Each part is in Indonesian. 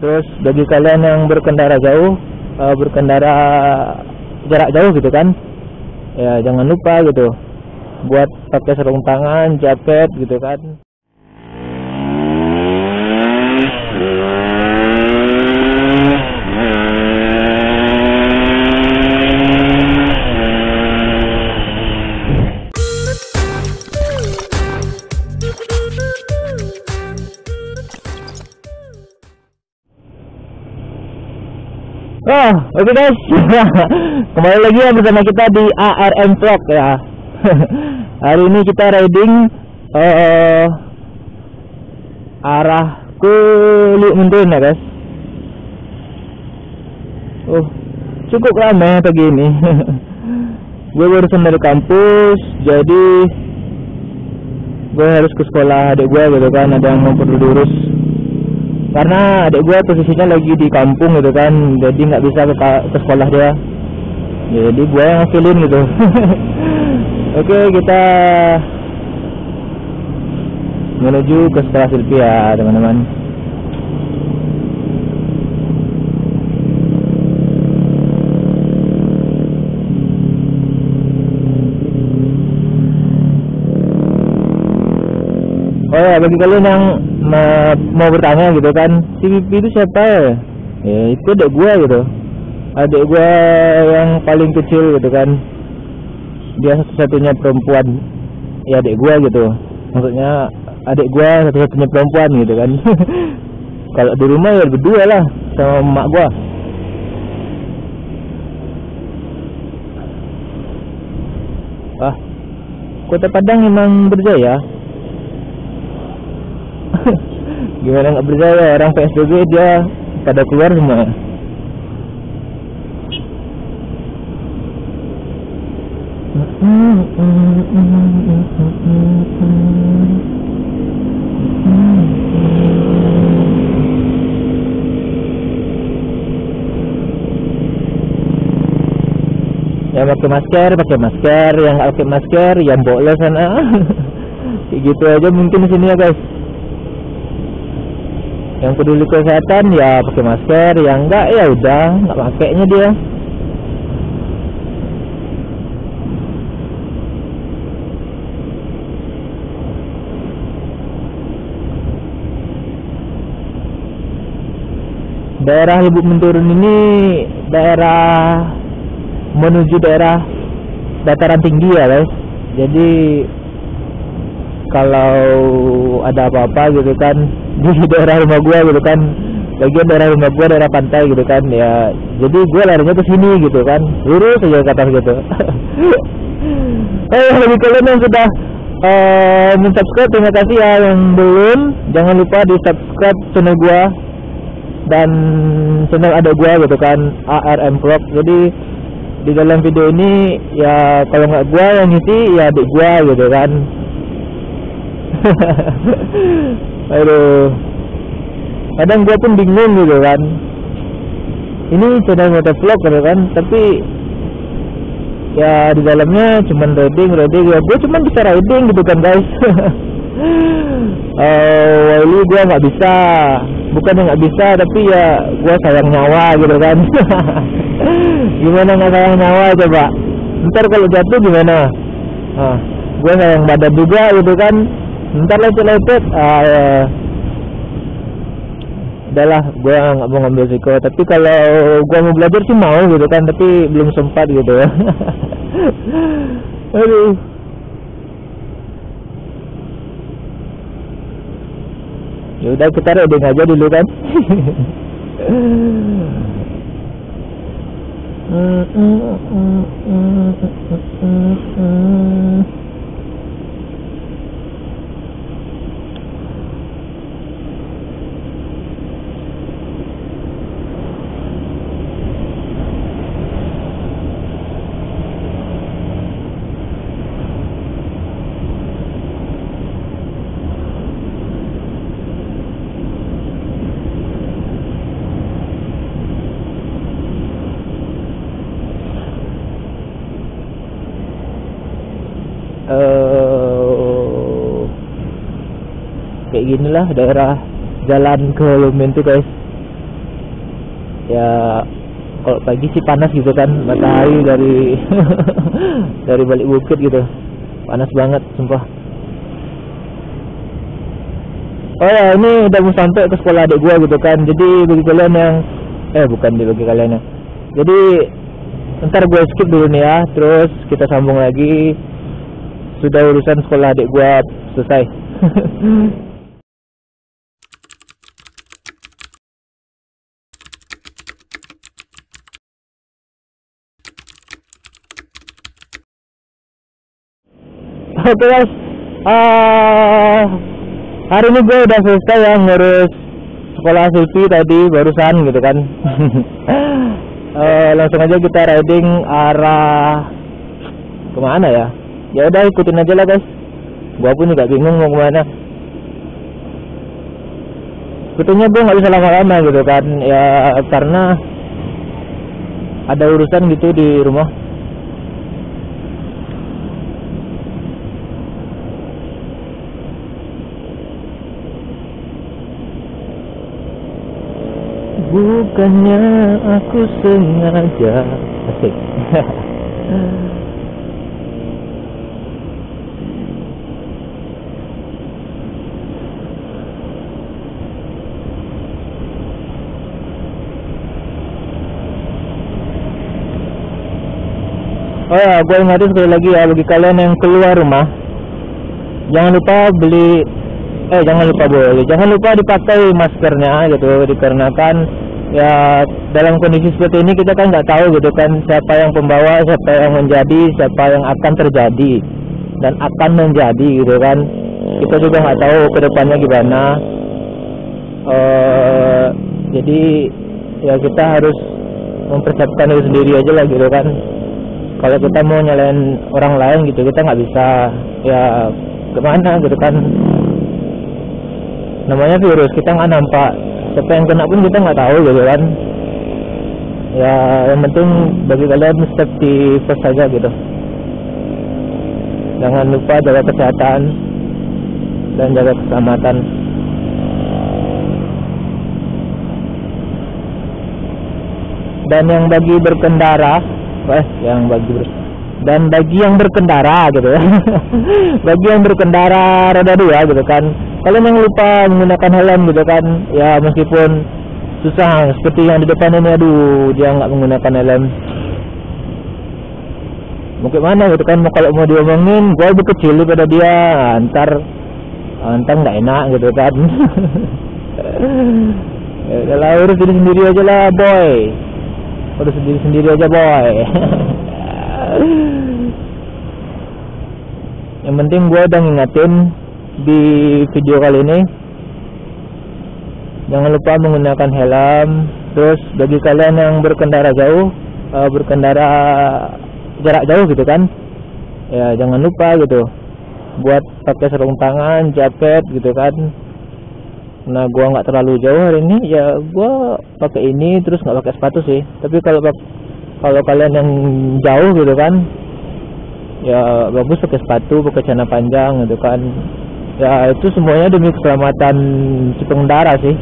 Terus bagi kalian yang berkendara jauh, berkendara jarak jauh gitu kan, ya jangan lupa gitu buat pakai sarung tangan, jaket gitu kan. Oh, oke guys. Kembali lagi ya bersama kita di ARM Vlog ya. Hari ini kita riding arah ke Liuk Mentun ya guys. Cukup ramai pagi ini. Gue barusan dari kampus, jadi gue harus ke sekolah adik gue gitu kan, ada yang mau perlu diurus. Karena adik gue posisinya lagi di kampung gitu kan, jadi nggak bisa ke sekolah dia. Jadi gue yang ngakilin gitu. Oke, kita menuju ke sekolah Silpi ya teman-teman. Oh ya, bagi kalian yang mau bertanya gitu kan, si Pipi itu siapa ya? Ya itu adik gua gitu, adik gua yang paling kecil gitu kan, dia satu-satunya perempuan, ya adik gua gitu, maksudnya adik gua satu-satunya perempuan gitu kan. Kalau di rumah ya berdua lah sama emak gua. Kota Padang memang berjaya. Gimana nggak berjaya, orang PSBB dia pada keluar semua. Yang pakai masker, yang nggak pakai masker, yang boleh sana. Kayak gitu aja mungkin di sini ya guys. Yang peduli kesehatan ya pakai masker, yang enggak ya udah nggak pakainya dia. Daerah Liuk Mentun ini daerah menuju daerah dataran tinggi ya guys. Jadi kalau ada apa-apa gitu kan di daerah rumah gua gitu kan, bagian daerah rumah gua daerah pantai gitu kan ya, jadi gua larinya ke sini gitu kan, lurus aja ke atas gitu. Bagi kalian yang sudah subscribe, terima kasih ya. Yang belum, jangan lupa di subscribe channel gua dan channel adik gua gitu kan, ARM Vlog. Jadi di dalam video ini ya kalau nggak gua yang ngisi ya adik gua gitu kan. Aduh, kadang gue pun bingung gitu kan, ini channel motovlog gitu kan, tapi ya di dalamnya cuman riding ya, gue cuman bisa riding gitu kan guys. Ini gue nggak bisa, bukan nggak bisa, tapi ya gue sayang nyawa gitu kan. Gimana nggak sayang nyawa coba, ntar kalau jatuh gimana? Gue sayang badan juga gitu kan, ntar lecet-lecet. Udahlah, gue nggak mau ngambil risiko. Tapi kalau gue mau belajar sih mau gitu kan, tapi belum sempat gitu ya. Aduh. Ya udah, kita riding aja dulu kan. Kayak ginilah daerah jalan ke Liuk Mentun guys. Ya kalau pagi sih panas gitu kan, matahari dari dari balik bukit gitu, panas banget sumpah. Oh ya, ini udah mau sampai ke sekolah adik gua gitu kan. Jadi bagi kalian yang bukan bagi kalian yang, jadi ntar gue skip dulu nih ya, terus kita sambung lagi. Sudah urusan sekolah adik gua selesai. Oke guys, hari ini gue udah selesai ya ngurus sekolah Silvi tadi barusan gitu kan. Langsung aja kita riding arah kemana ya? Ya udah ikutin aja lah guys. Gua pun juga bingung mau kemana. Sebetulnya gue nggak bisa lama-lama gitu kan, ya karena ada urusan gitu di rumah. Bukannya aku sengaja. Asik. Oh ya, gue ingatin sekali lagi ya, bagi kalian yang keluar rumah, jangan lupa beli, jangan lupa dipakai maskernya gitu, dikarenakan ya dalam kondisi seperti ini kita kan nggak tahu gitu kan, siapa yang pembawa, siapa yang menjadi, siapa yang akan terjadi dan akan menjadi gitu kan. Kita juga nggak tahu kedepannya gimana. Jadi ya kita harus mempersiapkan diri sendiri aja lah gitu kan. Kalau kita mau nyalain orang lain gitu, kita nggak bisa, ya kemana gitu kan. Namanya virus, kita nggak nampak, siapa yang kena pun kita nggak tahu gitu kan. Ya yang penting bagi kalian safety first saja gitu. Jangan lupa jaga kesehatan dan jaga keselamatan. Dan yang bagi berkendara, bagi yang berkendara gitu ya. Bagi yang berkendara roda 2 gitu kan, kalian yang lupa menggunakan helm gitu kan, ya meskipun susah seperti yang di depan ini, aduh dia nggak menggunakan helm, mungkin mana gitu kan. Kalau mau diomongin gue lebih kecil daripada dia, ntar nggak enak gitu kan. Ya udahlah, urus diri sendiri aja lah boy, urus sendiri aja boy. Yang penting gue udah ngingetin di video kali ini, jangan lupa menggunakan helm. Terus bagi kalian yang berkendara jauh, berkendara jarak jauh gitu kan, ya jangan lupa gitu buat pakai sarung tangan, jaket gitu kan. Nah gua nggak terlalu jauh hari ini, ya gua pakai ini terus nggak pakai sepatu sih. Tapi kalau kalian yang jauh gitu kan, ya bagus pakai sepatu, pakai celana panjang gitu kan. Ya itu semuanya demi keselamatan si pengendara sih.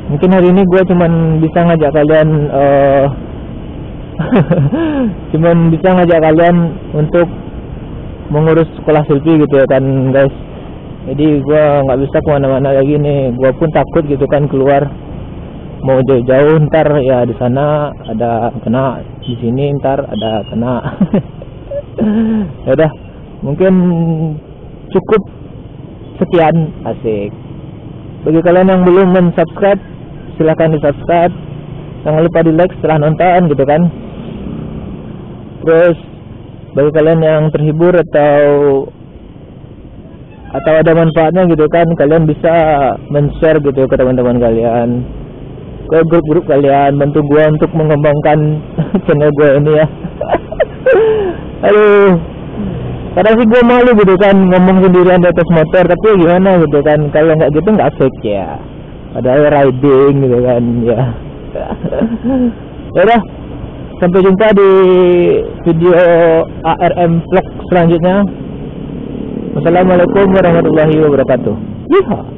Mungkin hari ini gue cuman bisa ngajak kalian untuk mengurus sekolah Silvi gitu ya kan guys. Jadi gue nggak bisa kemana-mana lagi nih. Gue pun takut gitu kan keluar mau jauh-jauh, ntar ya di sana ada kena, di sini ntar ada kena. Ya udah, mungkin cukup sekian. Asik. Bagi kalian yang belum subscribe, silahkan di subscribe. Jangan lupa di like setelah nonton gitu kan. Terus bagi kalian yang terhibur atau ada manfaatnya gitu kan, kalian bisa men-share gitu ke teman-teman kalian, ke grup-grup kalian. Bantu gue untuk mengembangkan channel gue ini ya. Aduh, kadang sih gue malu gitu kan ngomong sendirian di atas motor, tapi gimana gitu kan, kalau nggak gitu nggak fake ya, padahal riding gitu kan ya. Ya udah, Sampai jumpa di video ARM vlog selanjutnya. Wassalamualaikum warahmatullahi wabarakatuh. Yeehaw.